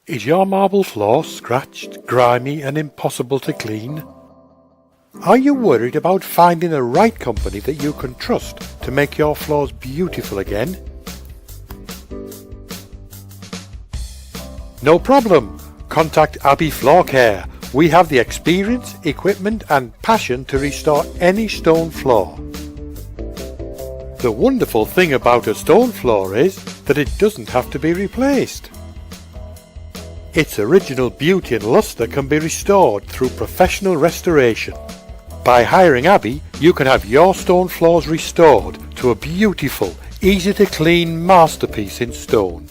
Is your marble floor scratched, grimy and impossible to clean? Are you worried about finding the right company that you can trust to make your floors beautiful again? No problem. Contact Abbey Floor Care. We have the experience, equipment and passion to restore any stone floor. The wonderful thing about a stone floor is that it doesn't have to be replaced. Its original beauty and lustre can be restored through professional restoration. By hiring Abbey, you can have your stone floors restored to a beautiful, easy to clean masterpiece in stone.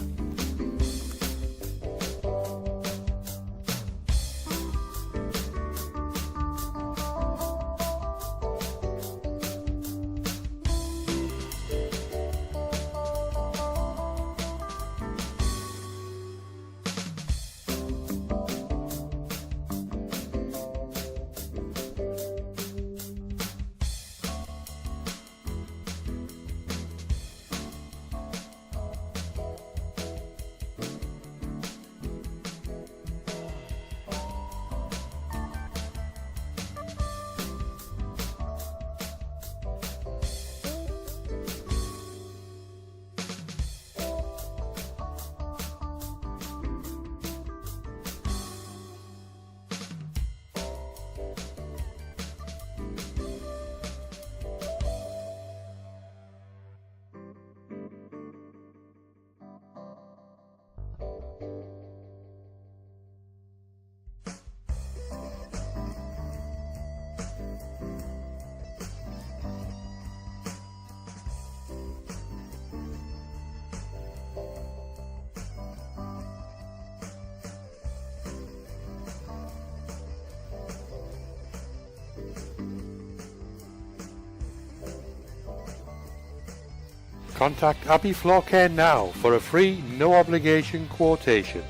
Contact Abbey Floor Care now for a free, no obligation quotation.